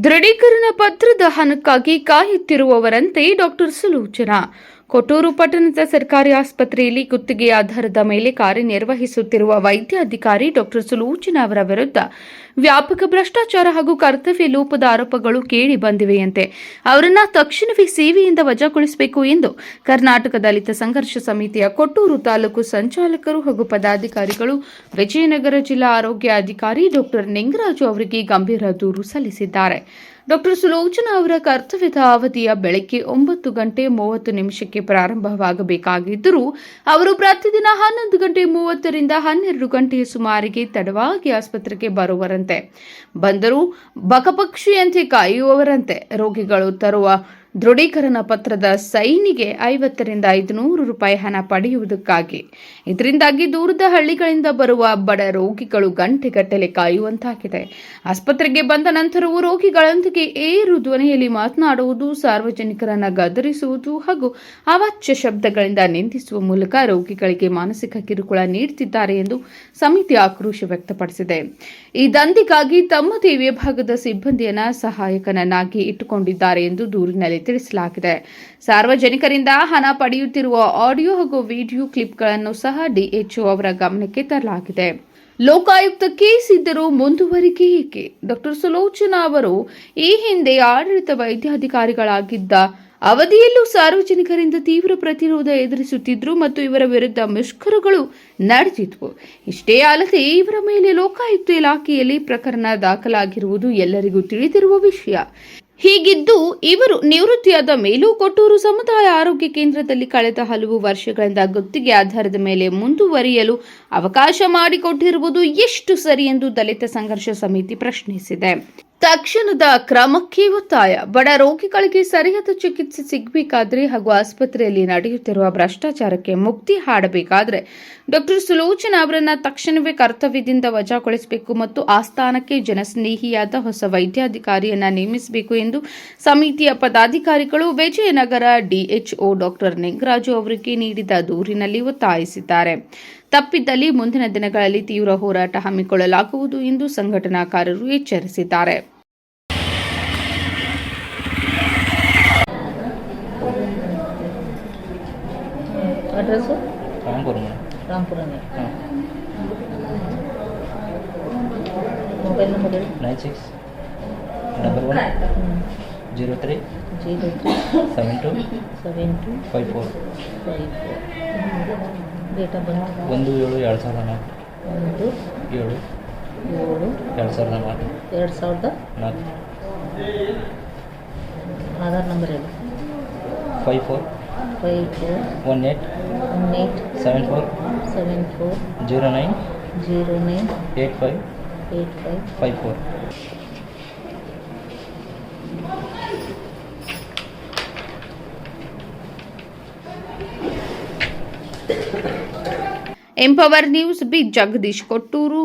ದೃಢೀಕರಣ ಪತ್ರದ ಹಣಕ್ಕಾಗಿ ಕಾಯುತ್ತಿರುವವರಂತೆ ಡಾಕ್ಟರ್ ಸುಲೋಚನಾ ಕೊಟ್ಟೂರು ಪಟ್ಟಣದ ಸರ್ಕಾರಿ ಆಸ್ಪತ್ರೆಯಲ್ಲಿ ಗುತ್ತಿಗೆ ಆಧಾರದ ಮೇಲೆ ಕಾರ್ಯನಿರ್ವಹಿಸುತ್ತಿರುವ ವೈದ್ಯಾಧಿಕಾರಿ ಡಾಕ್ಟರ್ ಸುಲೋಚನಾ ಅವರ ವಿರುದ್ಧ ವ್ಯಾಪಕ ಭ್ರಷ್ಟಾಚಾರ ಹಾಗೂ ಕರ್ತವ್ಯ ಲೋಪದ ಆರೋಪಗಳು ಕೇಳಿ ಬಂದಿವೆಯಂತೆ. ಅವರನ್ನು ತಕ್ಷಣವೇ ಸೇವೆಯಿಂದ ವಜಾಗೊಳಿಸಬೇಕು ಎಂದು ಕರ್ನಾಟಕ ದಲಿತ ಸಂಘರ್ಷ ಸಮಿತಿಯ ಕೊಟ್ಟೂರು ತಾಲೂಕು ಸಂಚಾಲಕರು ಹಾಗೂ ಪದಾಧಿಕಾರಿಗಳು ವಿಜಯನಗರ ಜಿಲ್ಲಾ ಆರೋಗ್ಯ ಅಧಿಕಾರಿ ಡಾಕ್ಟರ್ ನಿಂಗರಾಜು ಅವರಿಗೆ ಗಂಭೀರ ದೂರು ಸಲ್ಲಿಸಿದ್ದಾರೆ. ಡಾಕ್ಟರ್ ಸುಲೋಚನಾ ಅವರ ಕರ್ತವ್ಯದ ಅವಧಿಯ ಬೆಳಗ್ಗೆ 9:30 ಪ್ರಾರಂಭವಾಗಬೇಕಾಗಿದ್ದರೂ ಅವರು ಪ್ರತಿದಿನ 11:30 ರಿಂದ 12 ಗಂಟೆಯ ಸುಮಾರಿಗೆ ತಡವಾಗಿ ಆಸ್ಪತ್ರೆಗೆ ಬರುವರಂತೆ. ಬಂದರೂ ಬಕಪಕ್ಷಿಯಂತೆ ಕಾಯುವವರಂತೆ. ರೋಗಿಗಳು ತರುವ ದೃಢೀಕರಣ ಪತ್ರದ ಸೈನಿಗೆ 50 ರಿಂದ 500 ರೂಪಾಯಿ ಹಣ ಪಡೆಯುವುದಕ್ಕಾಗಿ. ಇದರಿಂದಾಗಿ ದೂರದ ಹಳ್ಳಿಗಳಿಂದ ಬರುವ ಬಡ ರೋಗಿಗಳು ಗಂಟೆಗಟ್ಟಲೆ ಕಾಯುವಂತಾಗಿದೆ. ಆಸ್ಪತ್ರೆಗೆ ಬಂದ ನಂತರವೂ ರೋಗಿಗಳೊಂದಿಗೆ ಏರು ಧ್ವನಿಯಲ್ಲಿ ಮಾತನಾಡುವುದು, ಸಾರ್ವಜನಿಕರನ್ನ ಗದರಿಸುವುದು ಹಾಗೂ ಅವಾಚ್ಯ ಶಬ್ದಗಳಿಂದ ನಿಂದಿಸುವ ಮೂಲಕ ರೋಗಿಗಳಿಗೆ ಮಾನಸಿಕ ಕಿರುಕುಳ ನೀಡುತ್ತಿದ್ದಾರೆ ಎಂದು ಸಮಿತಿ ಆಕ್ರೋಶ ವ್ಯಕ್ತಪಡಿಸಿದೆ. ಈ ದಂಧೆಗಾಗಿ ತಮ್ಮದೇ ವಿಭಾಗದ ಸಿಬ್ಬಂದಿಯನ್ನ ಸಹಾಯಕನನ್ನಾಗಿ ಇಟ್ಟುಕೊಂಡಿದ್ದಾರೆ ಎಂದು ದೂರಿನಲ್ಲಿ ತಿಳಿಸಲಾಗಿದೆ. ಸಾರ್ವಜನಿಕರಿಂದ ಹಣ ಪಡೆಯುತ್ತಿರುವ ಆಡಿಯೋ ಹಾಗೂ ವಿಡಿಯೋ ಕ್ಲಿಪ್ಗಳನ್ನು ಸಹ ಡಿಎಚ್ಒ ಅವರ ಗಮನಕ್ಕೆ ತರಲಾಗಿದೆ. ಲೋಕಾಯುಕ್ತ ಕೇಸ್ ಇದ್ದರೂ ಮುಂದುವರಿಕೆ ಏಕೆ? ಡಾಕ್ಟರ್ ಸುಲೋಚನಾ ಅವರು ಈ ಹಿಂದೆ ಆಡಳಿತ ವೈದ್ಯಾಧಿಕಾರಿಗಳಾಗಿದ್ದ ಅವಧಿಯಲ್ಲೂ ಸಾರ್ವಜನಿಕರಿಂದ ತೀವ್ರ ಪ್ರತಿರೋಧ ಎದುರಿಸುತ್ತಿದ್ದರು ಮತ್ತು ಇವರ ವಿರುದ್ಧ ಮುಷ್ಕರಗಳು ನಡೆದಿದ್ವು. ಇಷ್ಟೇ ಅಲ್ಲದೆ ಇವರ ಮೇಲೆ ಲೋಕಾಯುಕ್ತ ಇಲಾಖೆಯಲ್ಲಿ ಪ್ರಕರಣ ದಾಖಲಾಗಿರುವುದು ಎಲ್ಲರಿಗೂ ತಿಳಿದಿರುವ ವಿಷಯ. ಹೀಗಿದ್ದು ಇವರು ನಿವೃತ್ತಿಯಾದ ಮೇಲೂ ಕೊಟ್ಟೂರು ಸಮುದಾಯ ಆರೋಗ್ಯ ಕೇಂದ್ರದಲ್ಲಿ ಕಳೆದ ಹಲವು ವರ್ಷಗಳಿಂದ ಗುತ್ತಿಗೆ ಆಧಾರದ ಮೇಲೆ ಮುಂದುವರಿಯಲು ಅವಕಾಶ ಮಾಡಿಕೊಟ್ಟಿರುವುದು ಎಷ್ಟು ಸರಿ ಎಂದು ದಲಿತ ಸಂಘರ್ಷ ಸಮಿತಿ ಪ್ರಶ್ನಿಸಿದೆ. ತಕ್ಷಣದ ಕ್ರಮಕ್ಕೆ ಒತ್ತಾಯ. ಬಡ ರೋಗಿಗಳಿಗೆ ಸರಿಯಾದ ಚಿಕಿತ್ಸೆ ಸಿಗಬೇಕಾದ್ರೆ ಹಾಗೂ ಆಸ್ಪತ್ರೆಯಲ್ಲಿ ನಡೆಯುತ್ತಿರುವ ಭ್ರಷ್ಟಾಚಾರಕ್ಕೆ ಮುಕ್ತಿ ಹಾಡಬೇಕಾದ್ರೆ ಡಾಕ್ಟರ್ ಸುಲೋಚನಾ ಅವರನ್ನ ತಕ್ಷಣವೇ ಕರ್ತವ್ಯದಿಂದ ವಜಾಗೊಳಿಸಬೇಕು ಮತ್ತು ಆ ಸ್ಥಾನಕ್ಕೆ ಜನಸ್ನೇಹಿಯಾದ ಹೊಸ ವೈದ್ಯಾಧಿಕಾರಿಯನ್ನ ನೇಮಿಸಬೇಕು ಎಂದು ಸಮಿತಿಯ ಪದಾಧಿಕಾರಿಗಳು ವಿಜಯನಗರ ಡಿಎಚ್ಒ ಡಾಕ್ಟರ್ ನಿಂಗರಾಜು ಅವರಿಗೆ ನೀಡಿದ ದೂರಿನಲ್ಲಿ ಒತ್ತಾಯಿಸಿದ್ದಾರೆ. ತಪ್ಪಿದ್ದಲ್ಲಿ ಮುಂದಿನ ದಿನಗಳಲ್ಲಿ ತೀವ್ರ ಹೋರಾಟ ಹಮ್ಮಿಕೊಳ್ಳಲಾಗುವುದು ಎಂದು ಸಂಘಟನಾಕಾರರು ಎಚ್ಚರಿಸಿದ್ದಾರೆ. Mobile number 961103 7254 date of birth 1/7/2004 1/7/2004 Aadhaar number ಹೇಳಿ 541874098554 ಎಂಪವರ್ ನ್ಯೂಸ್ ಬಿ ಜಗದೀಶ್ ಕೊಟ್ಟೂರು.